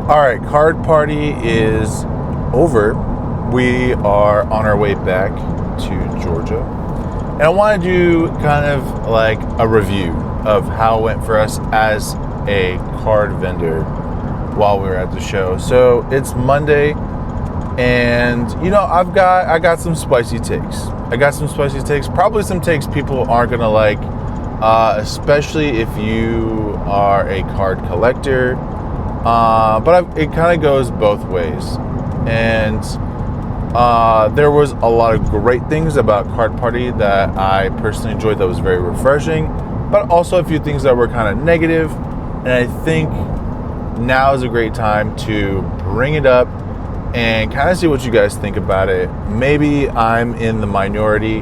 All right, card party is over. We are on our way back to Georgia. And I want to do kind of like a review of how it went for us as a card vendor while we were at the show. So it's Monday, and I got some spicy takes. Probably some takes people aren't gonna like, especially if you are a card collector. But it kind of goes both ways. And there was a lot of great things about Card Party that I personally enjoyed that was very refreshing, but also a few things that were kind of negative. And I think now is a great time to bring it up and kind of see what you guys think about it. Maybe I'm in the minority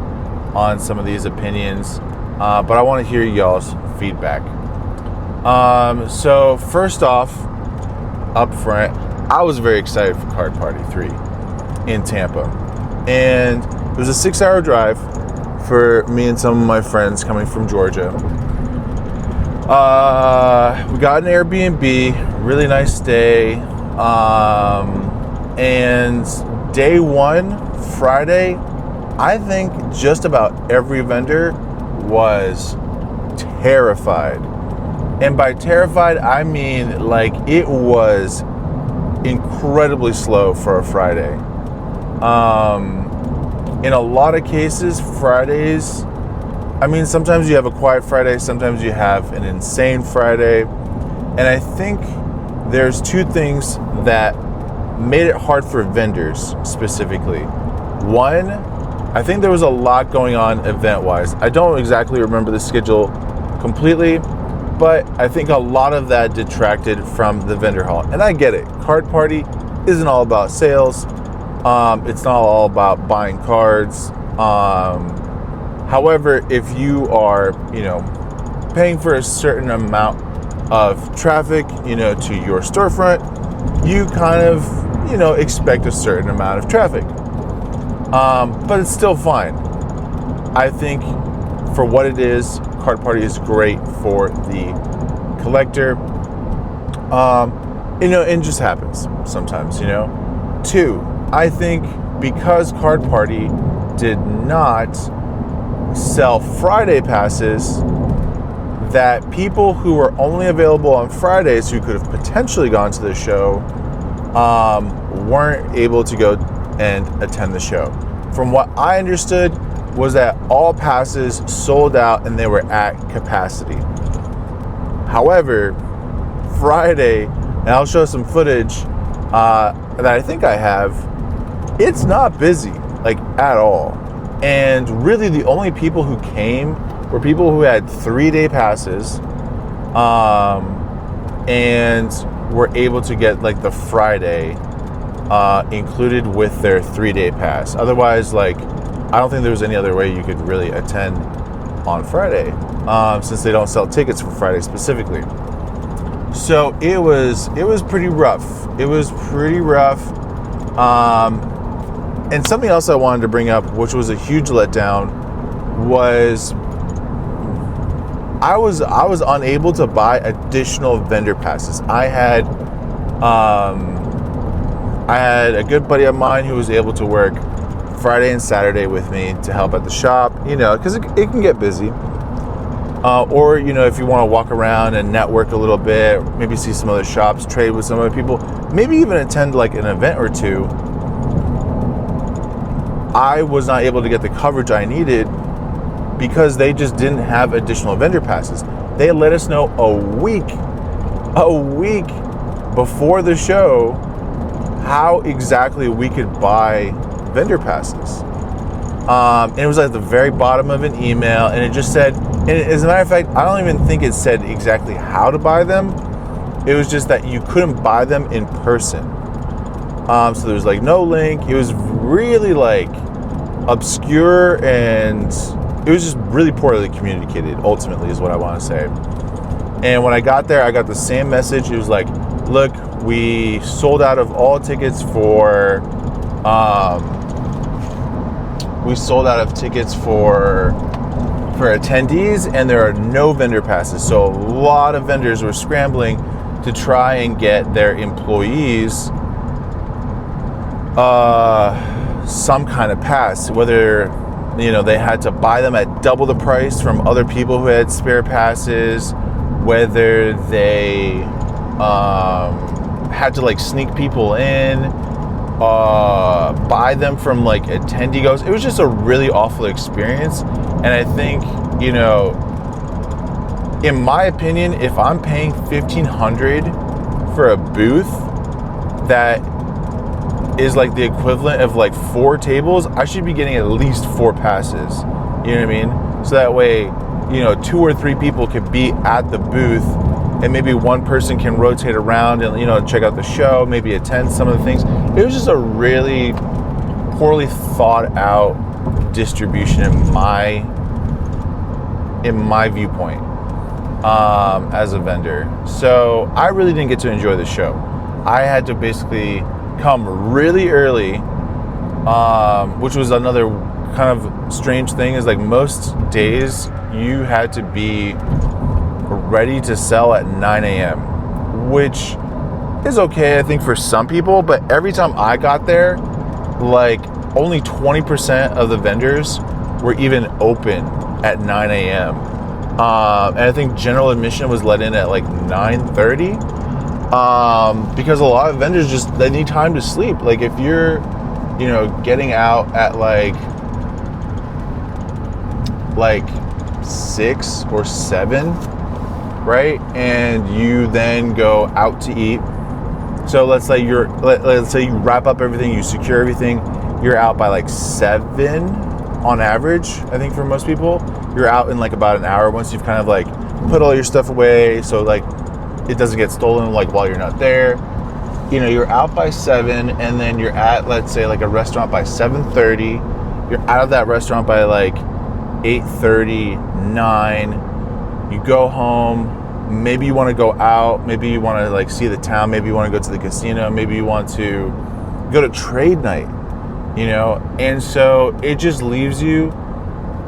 on some of these opinions, but I want to hear y'all's feedback. So first off, up front, I was very excited for Card Party 3 in Tampa. And it was a 6-hour drive for me and some of my friends coming from Georgia. We got an Airbnb, really nice stay. And day one, Friday, I think just about every vendor was terrified. And by terrified, I mean like it was incredibly slow for a Friday. In a lot of cases, Fridays, I mean, sometimes you have a quiet Friday, sometimes you have an insane Friday. And I think there's two things that made it hard for vendors specifically. One, I think there was a lot going on event-wise. I don't exactly remember the schedule completely, but I think a lot of that detracted from the vendor hall. And I get it. Card Party isn't all about sales. It's not all about buying cards. However, if you are, paying for a certain amount of traffic, to your storefront, you kind of, expect a certain amount of traffic. But it's still fine. I think for what it is, Card Party is great for the collector. It just happens sometimes, Two, I think because Card Party did not sell Friday passes, that people who were only available on Fridays who could have potentially gone to the show weren't able to go and attend the show. From what I understood was that all passes sold out and they were at capacity. However, Friday, and I'll show some footage that I think I have, it's not busy, like at all. And really the only people who came were people who had 3-day passes and were able to get like the Friday included with their 3-day pass. Otherwise, like, I don't think there was any other way you could really attend on Friday, since they don't sell tickets for Friday specifically. So it was pretty rough. And something else I wanted to bring up, which was a huge letdown, was I was unable to buy additional vendor passes. I had a good buddy of mine who was able to work Friday and Saturday with me to help at the shop, because it can get busy. Or, if you want to walk around and network a little bit, maybe see some other shops, trade with some other people, maybe even attend like an event or two. I was not able to get the coverage I needed because they just didn't have additional vendor passes. They let us know a week before the show how exactly we could buy vendor passes. And it was at the very bottom of an email, and it just said, and as a matter of fact, I don't even think it said exactly how to buy them. It was just that you couldn't buy them in person. So there was like no link. It was really like obscure, and it was just really poorly communicated, ultimately, is what I want to say. And when I got there, I got the same message. It was like, look, we sold out of all tickets for attendees, and there are no vendor passes. So a lot of vendors were scrambling to try and get their employees some kind of pass, whether they had to buy them at double the price from other people who had spare passes, whether they had to like sneak people in, buy them from like attendees. It was just a really awful experience. And I think, in my opinion, if I'm paying $1,500 for a booth that is like the equivalent of like 4 tables, I should be getting at least 4 passes. You know what I mean? So that way, 2 or 3 people could be at the booth, and maybe one person can rotate around and, check out the show, maybe attend some of the things. It was just a really poorly thought out distribution in my viewpoint as a vendor. So I really didn't get to enjoy the show. I had to basically come really early, which was another kind of strange thing, is like most days you had to be ready to sell at 9 a.m., which is okay, I think, for some people. But every time I got there, like only 20% of the vendors were even open at 9 a.m. And I think general admission was let in at like 9:30, because a lot of vendors they need time to sleep. Like if you're, getting out at like 6 or 7, right? And you then go out to eat. So let's say you wrap up everything, you secure everything, you're out by like 7 on average. I think for most people, you're out in like about an hour once you've kind of like put all your stuff away, so like it doesn't get stolen like while you're not there. You're out by 7, and then you're at, let's say, like a restaurant by 7:30. You're out of that restaurant by like 8:30, 9. You go home. Maybe you want to go out. Maybe you want to like see the town. Maybe you want to go to the casino. Maybe you want to go to trade night. And so it just leaves you.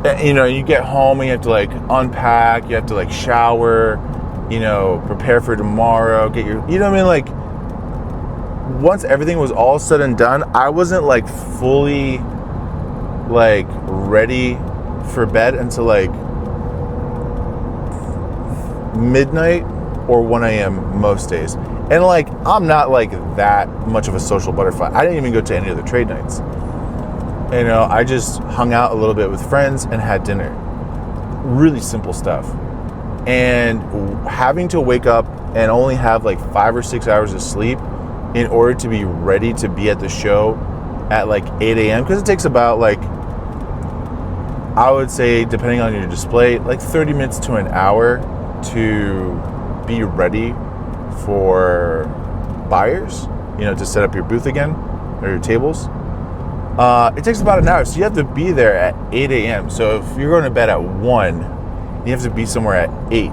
You get home and you have to like unpack. You have to like shower. Prepare for tomorrow. Get your. You know what I mean? Like, once everything was all said and done, I wasn't like fully like ready for bed until like midnight or 1 a.m. most days. And like, I'm not like that much of a social butterfly. I didn't even go to any of the trade nights. I just hung out a little bit with friends and had dinner. Really simple stuff. And having to wake up and only have like 5 or 6 hours of sleep in order to be ready to be at the show at like 8 a.m. because it takes about like, I would say, depending on your display, like 30 minutes to an hour to be ready for buyers, to set up your booth again or your tables. It takes about an hour, so you have to be there at 8 a.m. So if you're going to bed at 1, you have to be somewhere at 8.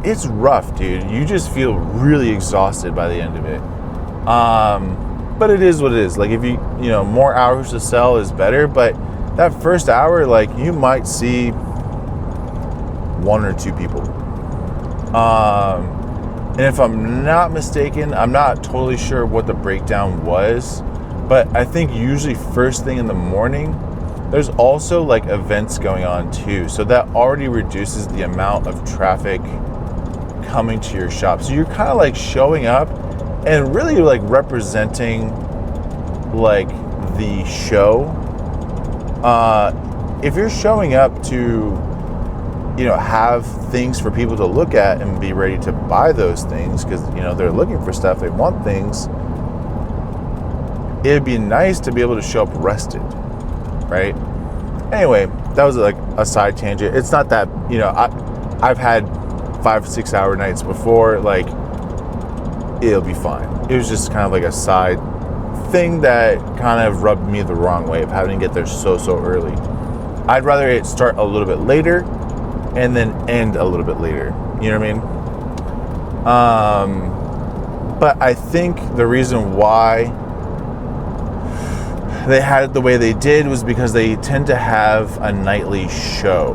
It's rough, dude. You just feel really exhausted by the end of it. But it is what it is. Like if you more hours to sell is better, but that first hour, like you might see 1 or 2 people. And if I'm not mistaken, I'm not totally sure what the breakdown was, but I think usually first thing in the morning, there's also like events going on too. So that already reduces the amount of traffic coming to your shop. So you're kind of like showing up and really like representing like the show. If you're showing up to, have things for people to look at and be ready to buy those things because, they're looking for stuff, they want things, it'd be nice to be able to show up rested, right? Anyway, that was like a side tangent. It's not that, I've had 5-6 hour nights before, like, it'll be fine. It was just kind of like a side thing that kind of rubbed me the wrong way of having to get there so early. I'd rather it start a little bit later and then end a little bit later. You know what I mean? But I think the reason why they had it the way they did was because they tend to have a nightly show.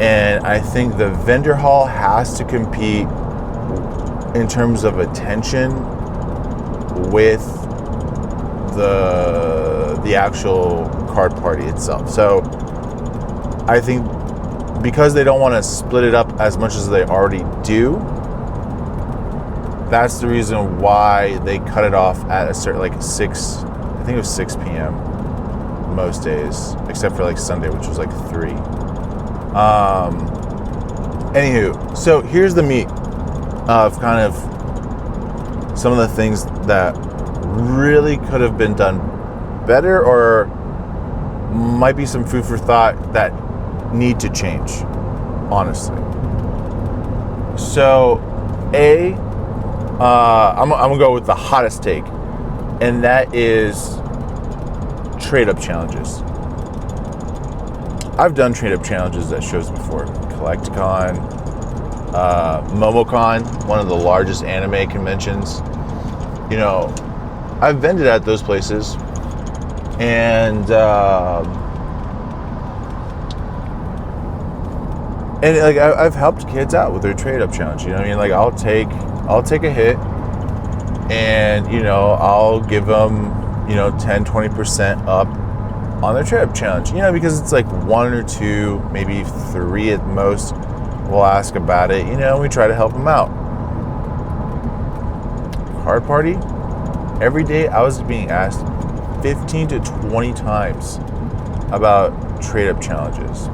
And I think the vendor hall has to compete in terms of attention with the actual card party itself. So I think because they don't want to split it up as much as they already do, that's the reason why they cut it off at a certain, like 6, I think it was 6 p.m. most days, except for like Sunday, which was like 3. Anywho, so here's the meat of kind of some of the things that really could have been done better, or might be some food for thought that need to change, honestly. So, I'm gonna go with the hottest take, and that is trade-up challenges. I've done trade-up challenges at shows before. Collecticon, MomoCon, one of the largest anime conventions. You know, I've vended at those places, and like I've helped kids out with their trade-up challenge. You know what I mean? Like I'll take a hit, and you know I'll give them 10-20% up on their trade-up challenge. You know, because it's like 1 or 2, maybe 3 at most will ask about it. You know, we try to help them out. Card party, every day I was being asked 15 to 20 times about trade-up challenges.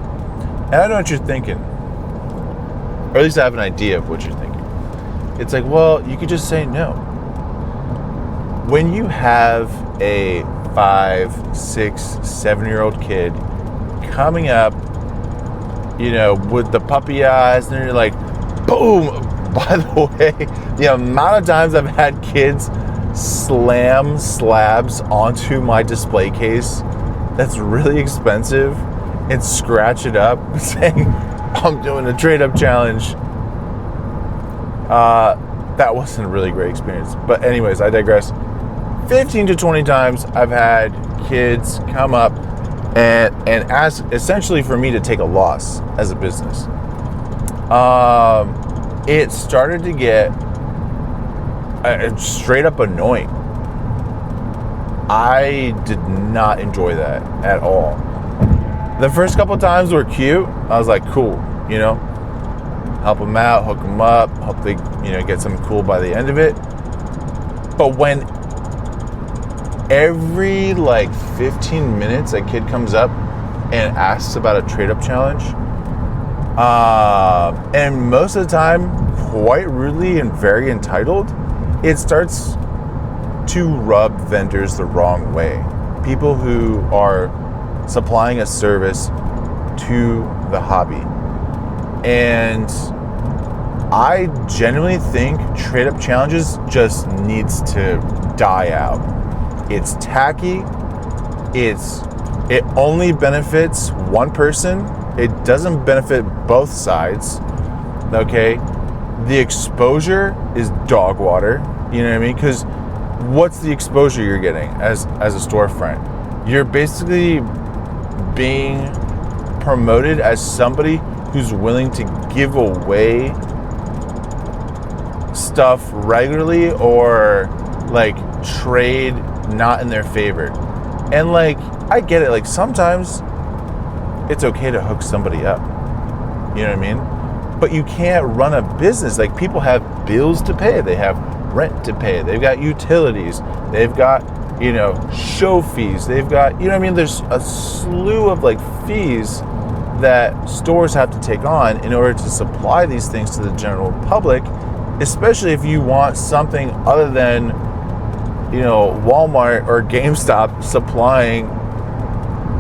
And I know what you're thinking. Or at least I have an idea of what you're thinking. It's like, well, you could just say no. When you have a 5, 6, 7-year-old kid coming up, with the puppy eyes, and you're like, boom. By the way, the amount of times I've had kids slam slabs onto my display case that's really expensive and scratch it up saying, I'm doing a trade-up challenge. That wasn't a really great experience. But anyways, I digress. 15 to 20 times I've had kids come up and ask essentially for me to take a loss as a business. It started to get straight up annoying. I did not enjoy that at all. The first couple times were cute. I was like, cool, help them out, hook them up, hope they, get something cool by the end of it. But when every 15 minutes a kid comes up and asks about a trade-up challenge, and most of the time quite rudely and very entitled, it starts to rub vendors the wrong way. People who are supplying a service to the hobby. And I genuinely think trade-up challenges just needs to die out. It's tacky. It only benefits one person. It doesn't benefit both sides. Okay? The exposure is dog water. You know what I mean? Because what's the exposure you're getting as a storefront? You're basically being promoted as somebody who's willing to give away stuff regularly or trade not in their favor. And I get it, sometimes it's okay to hook somebody up. You know what I mean? But you can't run a business. People have bills to pay. They have rent to pay. They've got utilities. They've got, show fees. They've got, there's a slew of fees that stores have to take on in order to supply these things to the general public, especially if you want something other than, Walmart or GameStop supplying,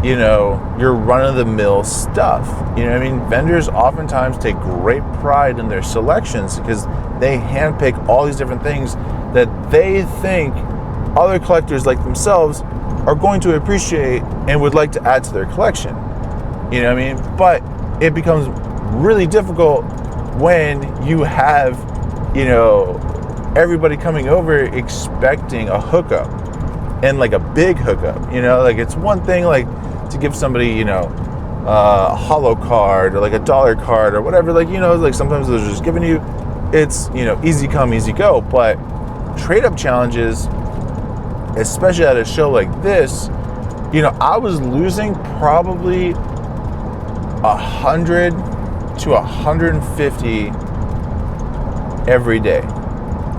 your run-of-the-mill stuff. You know what I mean? Vendors oftentimes take great pride in their selections because they handpick all these different things that they think other collectors like themselves are going to appreciate and would like to add to their collection. You know what I mean? But it becomes really difficult when you have, everybody coming over expecting a hookup and a big hookup. It's one thing to give somebody, a holo card or a dollar card or whatever. Sometimes they're just giving you it's, easy come, easy go. But trade up challenges, especially at a show like this, I was losing probably 100 to 150 every day.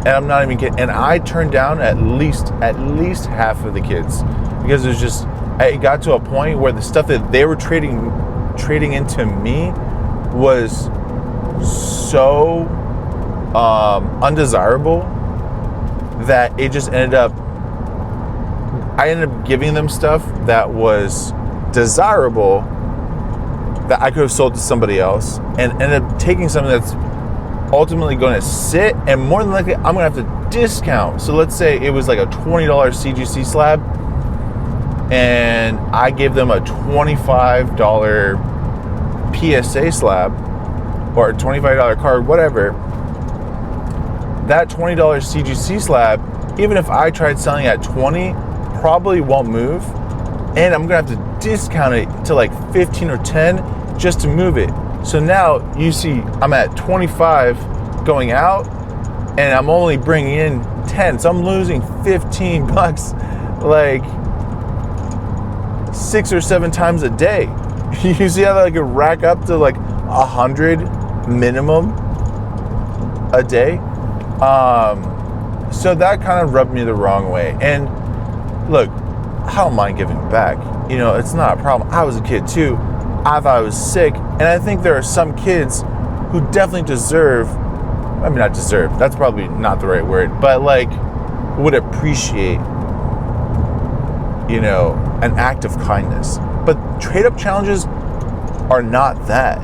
And I'm not even kidding. And I turned down at least half of the kids, because it got to a point where the stuff that they were trading into me was so undesirable that it just I ended up giving them stuff that was desirable that I could have sold to somebody else, and ended up taking something that's ultimately going to sit, and more than likely I'm going to have to discount. So let's say it was like a $20 CGC slab, and I gave them a $25 PSA slab, or a $25 card, whatever. That $20 CGC slab, even if I tried selling at 20, probably won't move, and I'm gonna have to discount it to like 15 or 10 just to move it. So now you see I'm at 25 going out, and I'm only bringing in 10, so I'm losing $15 like 6 or 7 times a day. You see how that could rack up to like 100 minimum a day? So that kind of rubbed me the wrong way. And look, I don't mind giving back. It's not a problem. I was a kid too. I thought I was sick. And I think there are some kids who definitely not deserve, that's probably not the right word, but like would appreciate, an act of kindness. But trade up challenges are not that.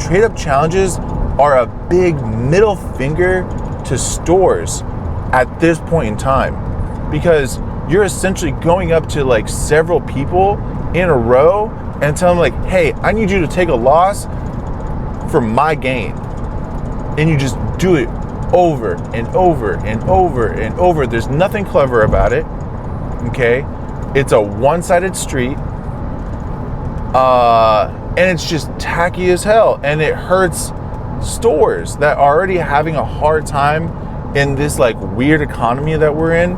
Trade up challenges are a big middle finger to stores at this point in time, because you're essentially going up to like several people in a row and tell them like, hey, I need you to take a loss for my gain. And you just do it over and over and over and over. There's nothing clever about it. Okay? It's a one-sided street. And it's just tacky as hell. And it hurts stores that are already having a hard time in this like weird economy that we're in,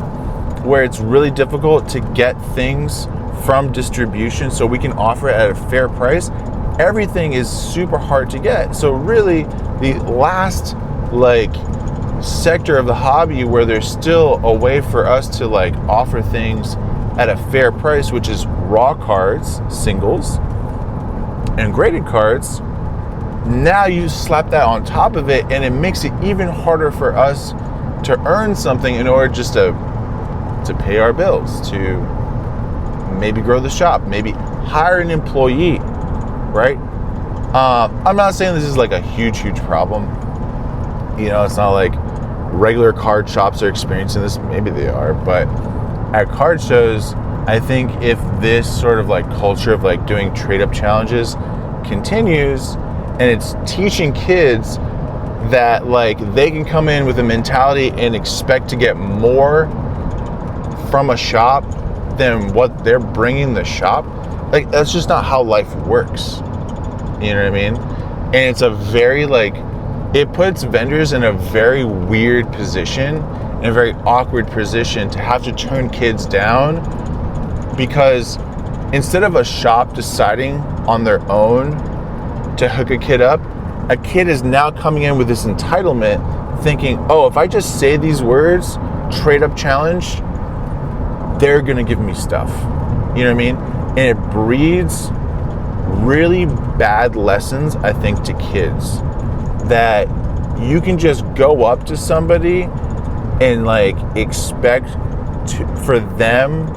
where it's really difficult to get things from distribution so we can offer it at a fair price. Everything is super hard to get. So really the last like sector of the hobby where there's still a way for us to like offer things at a fair price, which is raw cards, singles, and graded cards. Now you slap that on top of it, and it makes it even harder for us to earn something in order just to pay our bills, to maybe grow the shop, maybe hire an employee, right? I'm not saying this is like a huge problem. It's not like regular card shops are experiencing this. Maybe they are, but at card shows, I think if this sort of like culture of like doing trade up challenges continues, and it's teaching kids that like they can come in with a mentality and expect to get more from a shop than what they're bringing the shop, like that's just not how life works. You know what I mean? And it's a very like, it puts vendors in a very weird position, in a very awkward position to have to turn kids down, because instead of a shop deciding on their own to hook a kid up, a kid is now coming in with this entitlement, thinking, oh, if I just say these words, trade up challenge, they're gonna give me stuff. You know what I mean? And it breeds really bad lessons, I think, to kids, that you can just go up to somebody and like expect for them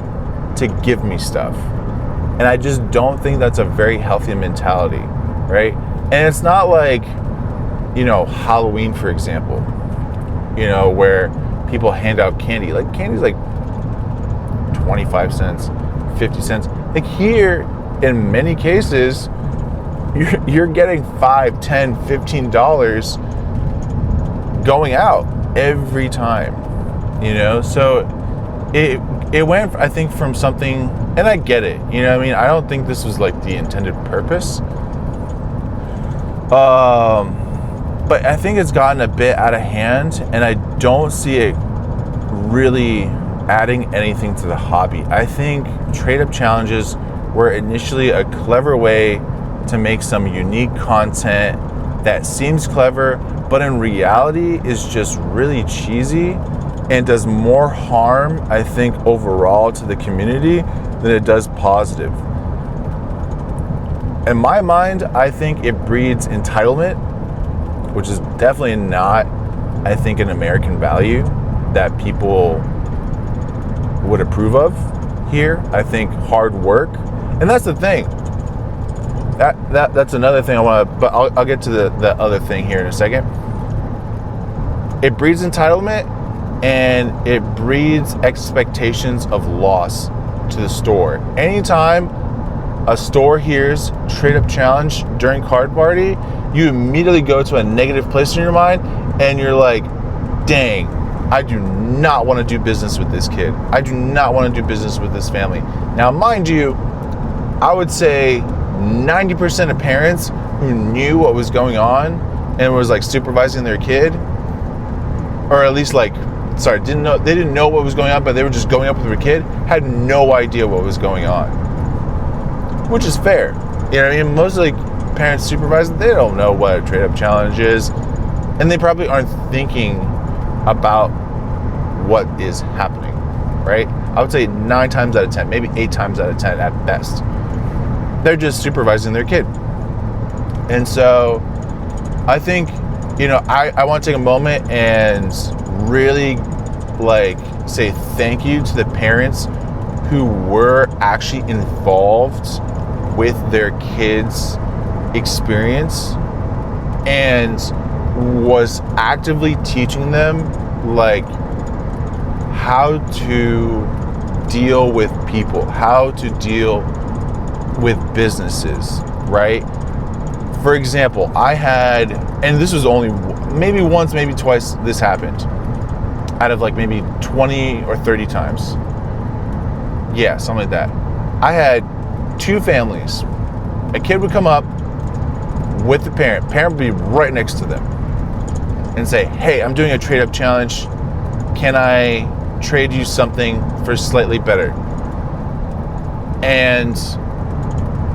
to give me stuff. And I just don't think that's a very healthy mentality, right? And it's not like, Halloween, for example, where people hand out candy. Like candy's like 25 cents, 50 cents. Like here, in many cases, you're getting $5, $10, $15 going out every time, So it went, I think, from something, and I get it, I don't think this was like the intended purpose. But I think it's gotten a bit out of hand, and I don't see it really adding anything to the hobby. I think trade-up challenges were initially a clever way to make some unique content that seems clever, but in reality is just really cheesy and does more harm, I think, overall to the community than it does positive. In my mind, I think it breeds entitlement, which is definitely not, I think, an American value that people would approve of here. I think hard work, and that's the thing. That's another thing I want to, but I'll get to the other thing here in a second. It breeds entitlement, and it breeds expectations of loss to the store. Anytime a store hears trade-up challenge during card party, you immediately go to a negative place in your mind, and you're like, dang, I do not want to do business with this kid. I do not want to do business with this family. Now, mind you, I would say 90% of parents who knew what was going on and was like supervising their kid, or at least they didn't know what was going on, but they were just going up with their kid, had no idea what was going on. Which is fair. You know what I mean? Most parents supervising, they don't know what a trade-up challenge is, and they probably aren't thinking about what is happening, right? I would say 9 times out of 10, maybe 8 times out of 10 at best, they're just supervising their kid. And so I think, I want to take a moment and really say thank you to the parents who were actually involved with their kids' experience and was actively teaching them how to deal with people, how to deal with businesses, right? For example, I had, and this was only maybe once, maybe twice this happened, out of maybe 20 or 30 times. Yeah, something like that. I had 2 families. A kid would come up with the parent. Parent would be right next to them and say, hey, I'm doing a trade-up challenge. Can I trade you something for slightly better? And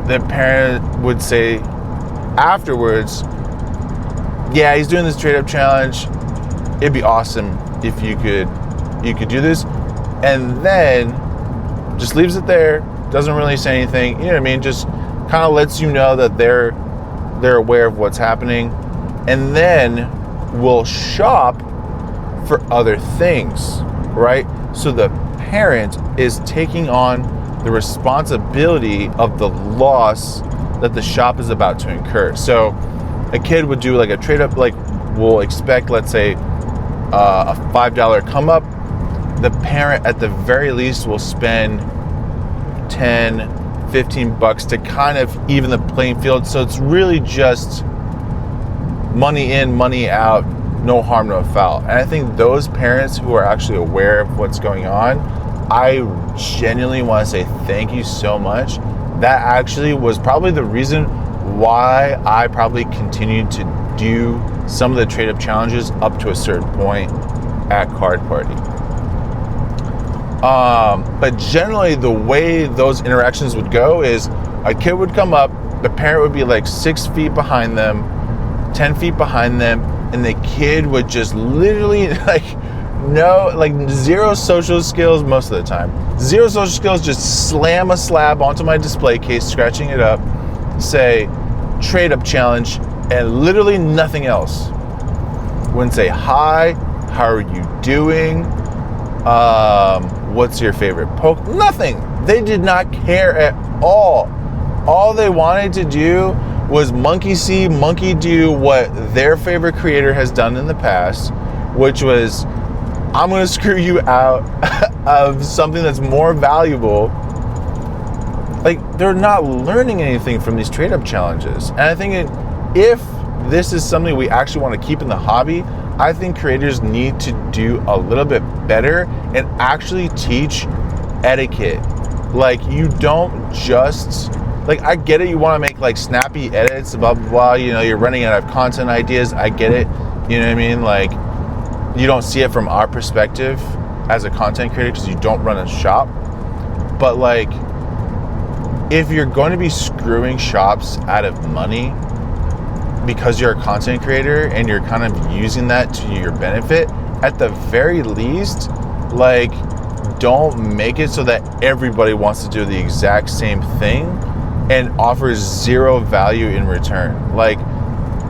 the parent would say afterwards, yeah, he's doing this trade-up challenge. It'd be awesome if you could do this. And then just leaves it there, doesn't really say anything, you know what I mean? Just kind of lets you know that they're aware of what's happening, and then will shop for other things, right? So the parent is taking on the responsibility of the loss that the shop is about to incur. So a kid would do a trade up, we'll expect, let's say, a $5 come up. The parent at the very least will spend 10, 15 bucks to kind of even the playing field. So it's really just money in, money out, no harm, no foul. And I think those parents who are actually aware of what's going on, I genuinely want to say thank you so much. That actually was probably the reason why I probably continued to do some of the trade-up challenges up to a certain point at Card Party. But generally, the way those interactions would go is a kid would come up, the parent would be 6 feet behind them, 10 feet behind them, and the kid would just literally zero social skills most of the time. Zero social skills, just slam a slab onto my display case, scratching it up, say, trade-up challenge, and literally nothing else. Wouldn't say, hi, how are you doing? What's your favorite poke? Nothing. They did not care at all. All they wanted to do was monkey see, monkey do what their favorite creator has done in the past, which was, I'm going to screw you out of something that's more valuable. They're not learning anything from these trade-up challenges. And I think if this is something we actually want to keep in the hobby, I think creators need to do a little bit better and actually teach etiquette. You don't just Like, I get it. You want to make like snappy edits, blah, blah, blah. You know, you're running out of content ideas. I get it. You know what I mean? Like, you don't see it from our perspective as a content creator because you don't run a shop. But like, if you're going to be screwing shops out of money because you're a content creator and you're kind of using that to your benefit, at the very least, like, don't make it so that everybody wants to do the exact same thing and offers zero value in return. Like,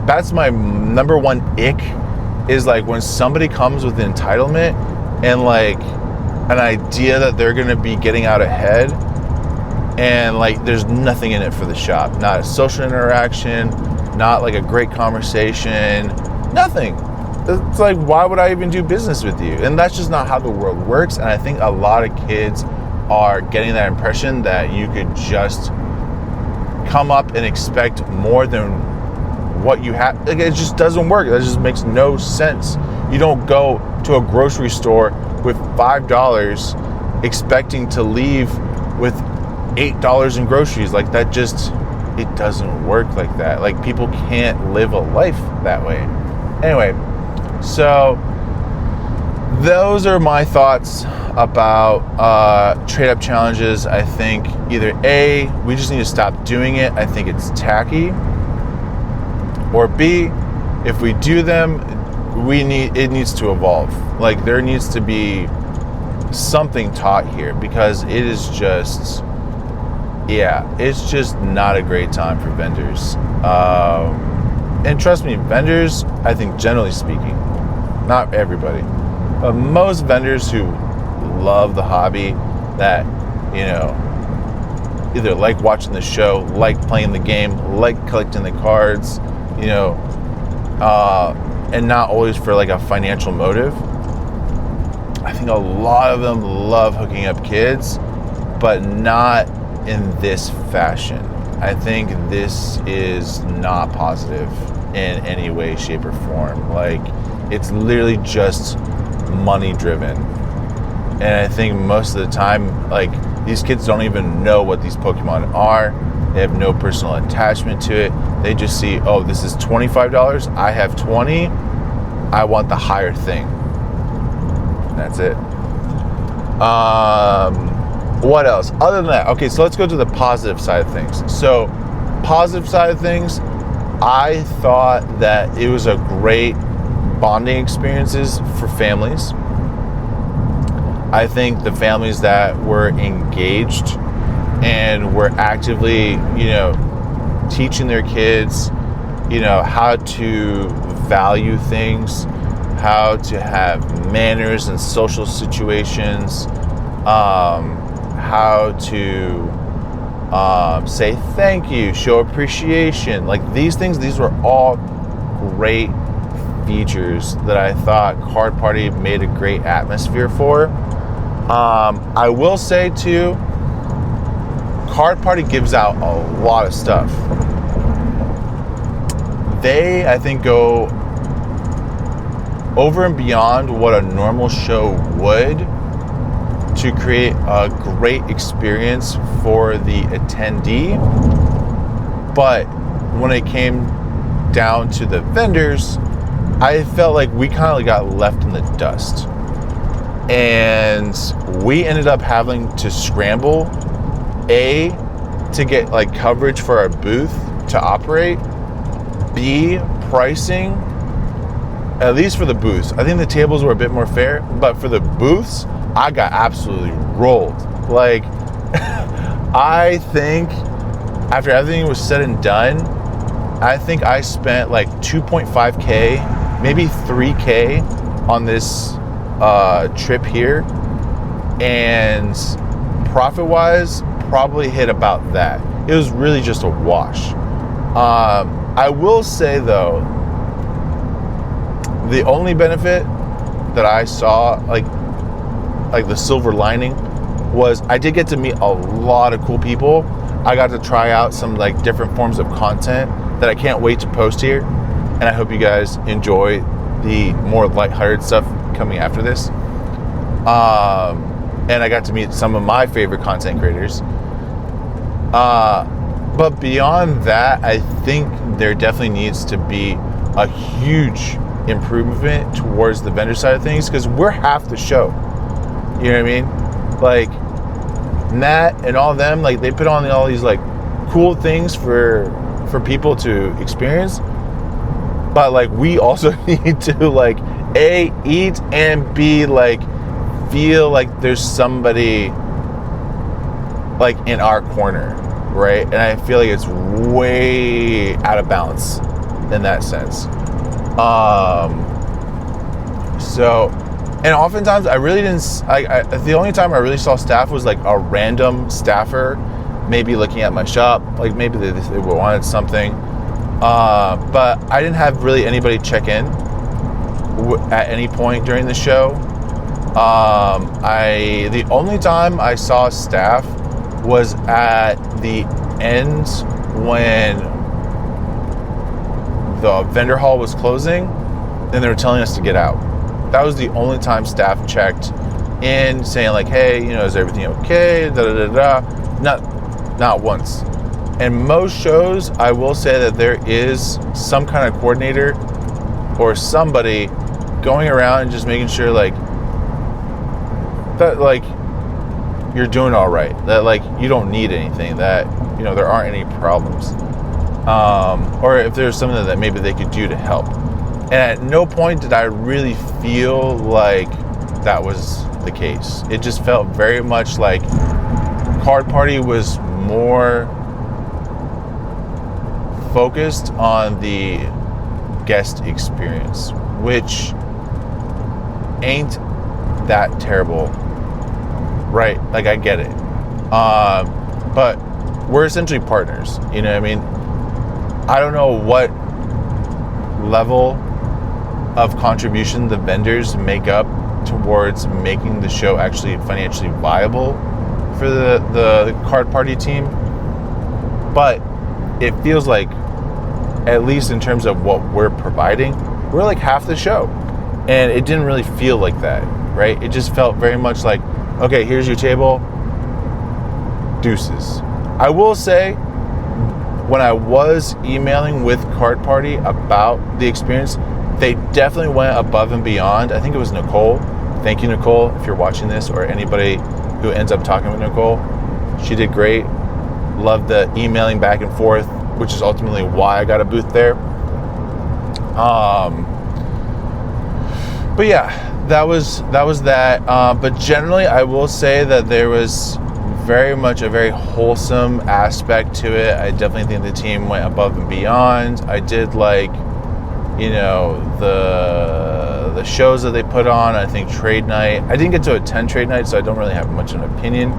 that's my number one ick, is like when somebody comes with entitlement and like an idea that they're going to be getting out ahead, and like there's nothing in it for the shop. Not a social interaction, not like a great conversation, nothing. It's like, why would I even do business with you? And that's just not how the world works. And I think a lot of kids are getting that impression that you could just come up and expect more than what you have. Like, it just doesn't work. That just makes no sense. You don't go to a grocery store with $5 expecting to leave with $8 in groceries. Like, that just, it doesn't work like that. Like, people can't live a life that way. Anyway, so those are my thoughts about trade-up challenges. I think either A, we just need to stop doing it. I think it's tacky. Or B, if we do them, it needs to evolve. Like, there needs to be something taught here, because it is just, it's just not a great time for vendors. And trust me, vendors, I think generally speaking, not everybody, but most vendors who love the hobby, that, you know, either like watching the show, like playing the game, like collecting the cards, you know, and not always for like a financial motive. I think a lot of them love hooking up kids, but not in this fashion. I think this is not positive in any way, shape, or form. Like, it's literally just money driven. And I think most of the time, like, these kids don't even know what these Pokemon are. They have no personal attachment to it. They just see, oh, this is $25. I have 20. I want the higher thing. That's it. What else? Other than that, okay, so let's go to the positive side of things. So, positive side of things, I thought that it was a great bonding experiences for families. I think the families that were engaged and were actively, you know, teaching their kids, you know, how to value things, how to have manners in social situations, how to say thank you, show appreciation. Like, these things, these were all great features that I thought Card Party made a great atmosphere for. I will say too, Card Party gives out a lot of stuff. They, I think, go over and beyond what a normal show would to create a great experience for the attendee. But when it came down to the vendors, I felt like we kind of got left in the dust. And we ended up having to scramble, A, to get like coverage for our booth to operate, B, pricing, at least for the booths. I think the tables were a bit more fair, but for the booths, I got absolutely rolled. Like, I think after everything was said and done, I think I spent like 2.5K, maybe 3K on this trip here, and profit wise probably hit about that. It was really just a wash. I will say though, the only benefit that I saw, like the silver lining, was I did get to meet a lot of cool people. I got to try out some like different forms of content that I can't wait to post here, and I hope you guys enjoy the more lighthearted stuff coming after this. And I got to meet some of my favorite content creators. But beyond that, I think there definitely needs to be a huge improvement towards the vendor side of things, because we're half the show. You know what I mean? Like, Nat and all of them, like, they put on all these like cool things for people to experience, but like, we also need to like A, eat, and B, like, feel like there's somebody like in our corner, right? And I feel like it's way out of balance in that sense. So, and oftentimes I really didn't, the only time I really saw staff was like a random staffer, maybe looking at my shop, like maybe they wanted something. But I didn't have really anybody check in at any point during the show. The only time I saw staff was at the end when the vendor hall was closing and they were telling us to get out. That was the only time staff checked in, saying like, hey, you know, is everything okay? Not once. And most shows, I will say that there is some kind of coordinator or somebody going around and just making sure like that, like, you're doing all right, that like you don't need anything, that, you know, there aren't any problems, or if there's something that maybe they could do to help. And at no point did I really feel like that was the case. It just felt very much like Card Party was more focused on the guest experience, which ain't that terrible, right? Like, I get it. But we're essentially partners, you know what I mean? I don't know what level of contribution the vendors make up towards making the show actually financially viable for the Card Party team, but it feels like, at least in terms of what we're providing, we're like half the show. And it didn't really feel like that, right? It just felt very much like, okay, here's your table, deuces. I will say, when I was emailing with Card Party about the experience, they definitely went above and beyond. I think it was Nicole. Thank you, Nicole, if you're watching this, or anybody who ends up talking with Nicole. She did great. Loved the emailing back and forth, which is ultimately why I got a booth there. But yeah, that was that. But generally, I will say that there was very much a very wholesome aspect to it. I definitely think the team went above and beyond. I did like, you know, the shows that they put on. I think Trade Night, I didn't get to attend Trade Night, so I don't really have much of an opinion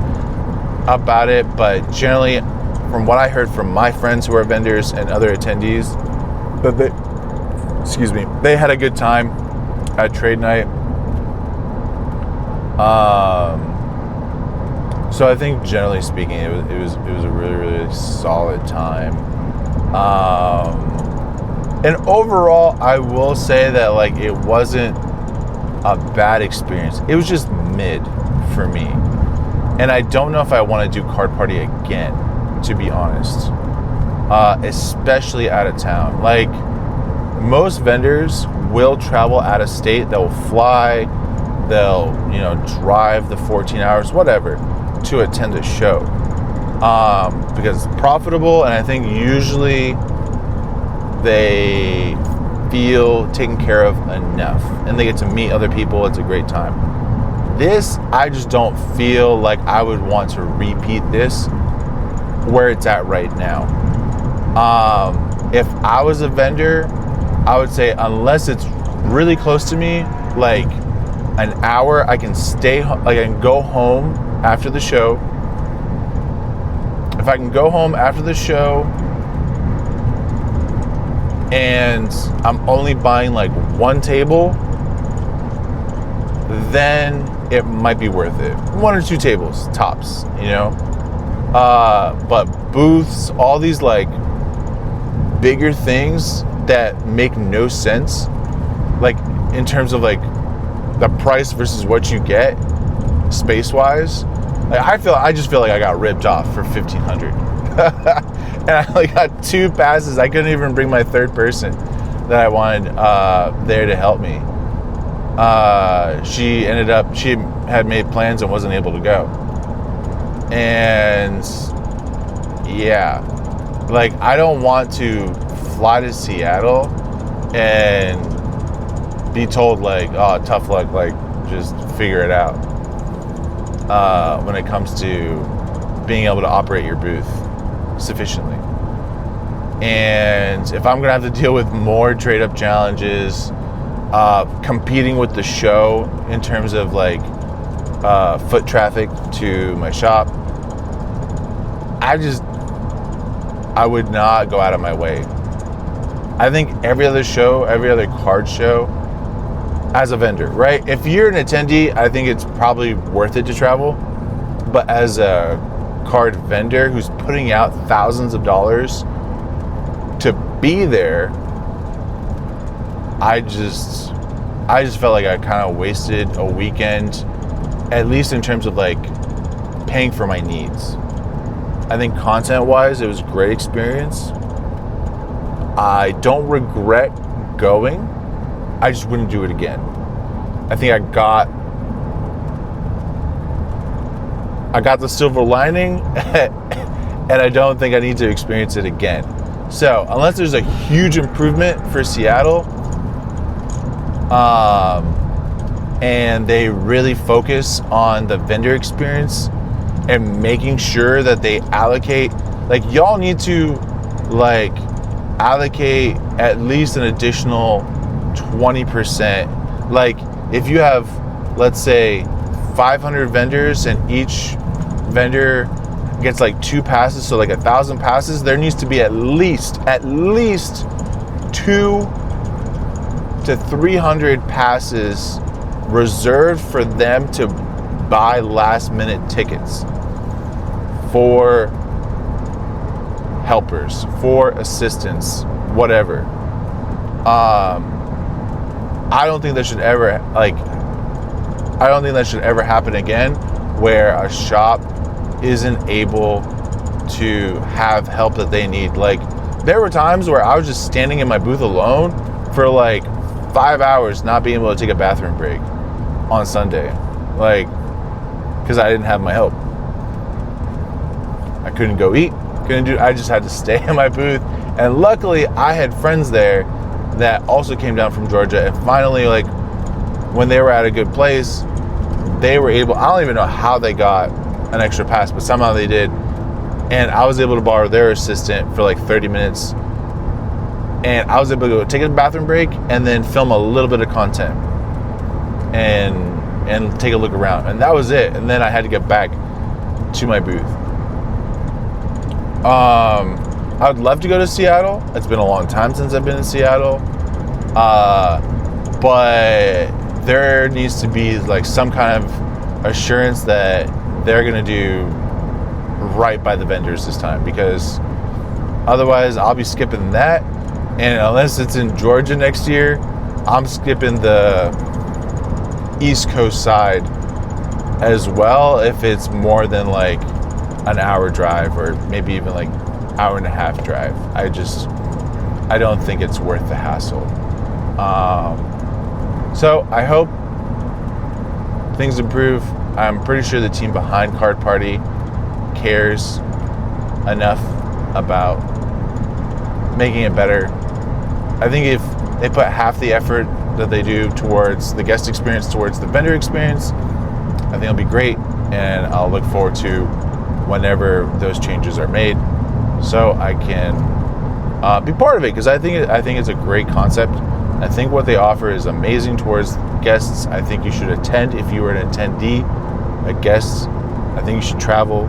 about it. But generally, from what I heard from my friends who are vendors and other attendees, that they had a good time at Trade Night. So I think, generally speaking, it was a really, really solid time. And overall, I will say that like it wasn't a bad experience. It was just mid for me, and I don't know if I want to do Card Party again, to be honest. Especially out of town. Like, most vendors will travel out of state. They'll fly. They'll, you know, drive the 14 hours, whatever, to attend a show, because it's profitable, and I think usually they feel taken care of enough, and they get to meet other people. It's a great time. This, I just don't feel like I would want to repeat this where it's at right now. If I was a vendor, I would say, unless it's really close to me, like an hour, I can stay, like I can go home after the show. If I can go home after the show and I'm only buying like one table, then it might be worth it. 1 or 2 tables tops, you know. But booths, all these like bigger things that make no sense, like in terms of like the price versus what you get space wise. Like, I just feel like I got ripped off for $1,500. And I only got 2 passes. I couldn't even bring my third person that I wanted there to help me. She had made plans and wasn't able to go. And yeah, like, I don't want to fly to Seattle and be told, like, oh, tough luck, like, just figure it out, when it comes to being able to operate your booth sufficiently. And if I'm gonna have to deal with more trade-up challenges, competing with the show in terms of, like, foot traffic to my shop, I would not go out of my way. I think every other card show, as a vendor, right? If you're an attendee, I think it's probably worth it to travel. But as a card vendor who's putting out thousands of dollars to be there, I just felt like I kind of wasted a weekend, at least in terms of, like, paying for my needs. I think content-wise, it was a great experience. I don't regret going. I just wouldn't do it again. I think I got the silver lining, and I don't think I need to experience it again. So, unless there's a huge improvement for Seattle, and they really focus on the vendor experience and making sure that they allocate, like, y'all need to, like, allocate at least an additional 20%. Like, if you have, let's say, 500 vendors and each vendor gets like 2 passes, so like 1,000 passes, there needs to be at least 200 to 300 passes reserved for them to buy last minute tickets for helpers, for assistants, whatever. I don't think that should ever happen again, where a shop isn't able to have help that they need. Like, there were times where I was just standing in my booth alone for like 5 hours, not being able to take a bathroom break on Sunday, like, because I didn't have my help. I couldn't go eat, I just had to stay in my booth. And luckily I had friends there that also came down from Georgia, and finally, like, when they were at a good place, they were able, I don't even know how they got an extra pass, but somehow they did. And I was able to borrow their assistant for like 30 minutes. And I was able to go take a bathroom break and then film a little bit of content and take a look around. And that was it. And then I had to get back to my booth. I would love to go to Seattle. It's been a long time since I've been in Seattle. But there needs to be like some kind of assurance that they're going to do right by the vendors this time, because otherwise I'll be skipping that. And unless it's in Georgia next year, I'm skipping the East Coast side as well, if it's more than like an hour drive, or maybe even like hour and a half drive. I don't think it's worth the hassle. So I hope things improve. I'm pretty sure the team behind Card Party cares enough about making it better. I think if they put half the effort that they do towards the guest experience, towards the vendor experience, I think it'll be great, and I'll look forward to whenever those changes are made, so I can be part of it, because I think it's a great concept. I think what they offer is amazing towards guests. I think you should attend if you were an attendee, a guest. I think you should travel,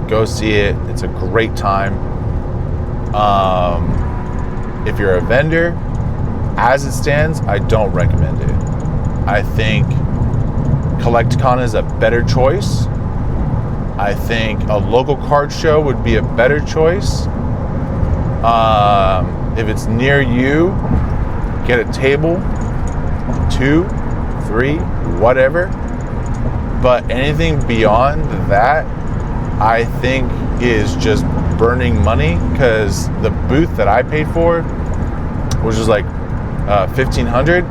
go see it. It's a great time. If you're a vendor, as it stands, I don't recommend it. I think CollectCon is a better choice. I think a local card show would be a better choice. If it's near you, get a table, 2, 3, whatever. But anything beyond that, I think is just burning money, because the booth that I paid for, which was like $1,500,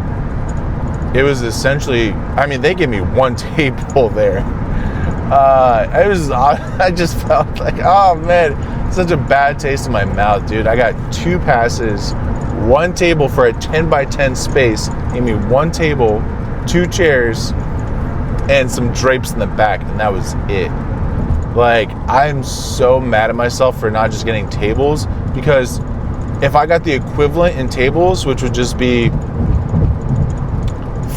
it was essentially, I mean, they gave me one table there. I just felt like, oh man, such a bad taste in my mouth, dude. I got 2 passes, 1 table for a 10 by 10 space. Gave me 1 table, 2 chairs, and some drapes in the back, and that was it. Like, I'm so mad at myself for not just getting tables, because if I got the equivalent in tables, which would just be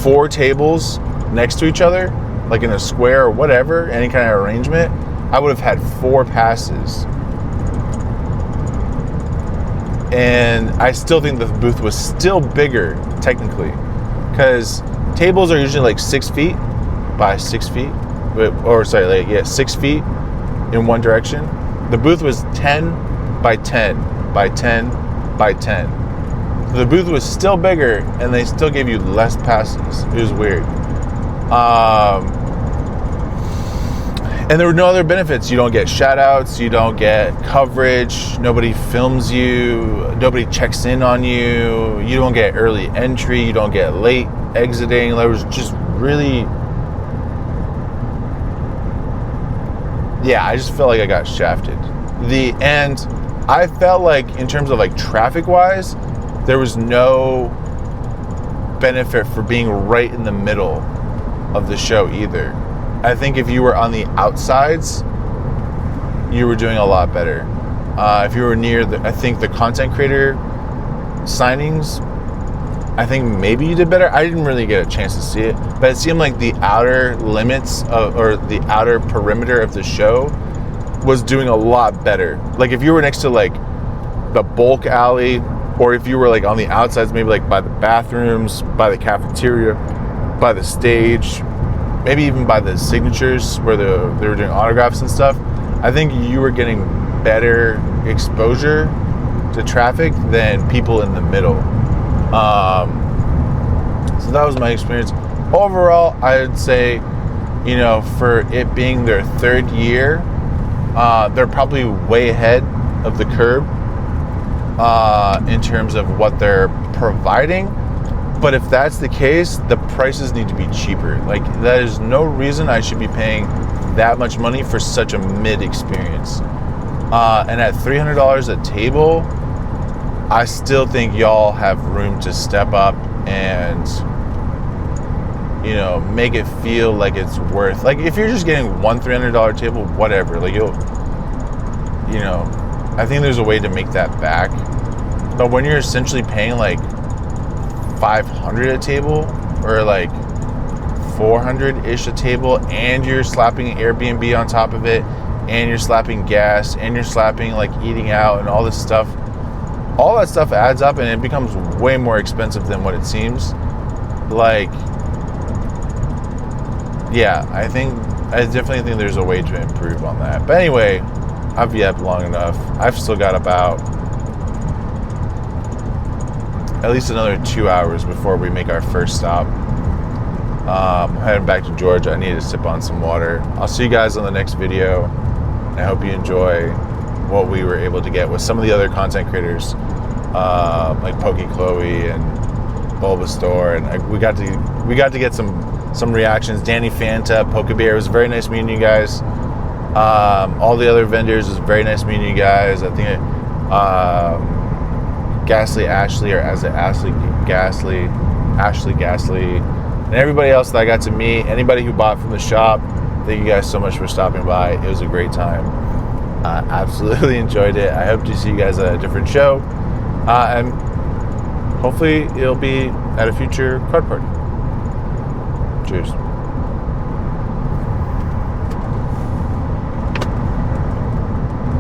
4 tables next to each other, like in a square or whatever, any kind of arrangement, I would have had 4 passes. And I still think the booth was still bigger, technically, because tables are usually like 6 feet by 6 feet, 6 feet in one direction. The booth was 10 by 10 by 10 by 10. So the booth was still bigger, and they still gave you less passes. It was weird. And there were no other benefits. You don't get shout outs, you don't get coverage, nobody films you, nobody checks in on you, you don't get early entry, you don't get late exiting. There was just really, I just felt like I got shafted. And I felt like, in terms of like traffic wise, there was no benefit for being right in the middle of the show either. I think if you were on the outsides, you were doing a lot better. If you were near I think the content creator signings, I think maybe you did better. I didn't really get a chance to see it, but it seemed like the outer limits or the outer perimeter of the show was doing a lot better. Like if you were next to like the bulk alley, or if you were like on the outsides, maybe like by the bathrooms, by the cafeteria, by the stage, maybe even by the signatures where they were doing autographs and stuff, I think you were getting better exposure to traffic than people in the middle. So that was my experience. Overall, I'd say, for it being their 3rd year, they're probably way ahead of the curve in terms of what they're providing. But if that's the case, the prices need to be cheaper. Like, that is no reason I should be paying that much money for such a mid experience. And at $300 a table, I still think y'all have room to step up and, make it feel like it's worth. Like, if you're just getting one $300 table, whatever. Like, I think there's a way to make that back. But when you're essentially paying like $500 a table, or like $400-ish a table, and you're slapping Airbnb on top of it, and you're slapping gas, and you're slapping like eating out and all this stuff, all that stuff adds up, and it becomes way more expensive than what it seems. Like, I definitely think there's a way to improve on that. But anyway, I've yapped long enough. I've still got about at least another 2 hours before we make our first stop. I'm heading back to Georgia. I need to sip on some water. I'll see you guys on the next video. I hope you enjoy what we were able to get with some of the other content creators, like Pokey Chloe and Bulbasaur, and we got to get some reactions. Danny Fanta, Pokebear. It was very nice meeting you guys. All the other vendors, it was very nice meeting you guys. I think Ghastly Ashley, or as it Ashley Ghastly, and everybody else that I got to meet, anybody who bought from the shop, thank you guys so much for stopping by. It was a great time. Absolutely enjoyed it. I hope to see you guys at a different show, and hopefully it'll be at a future card party. Cheers.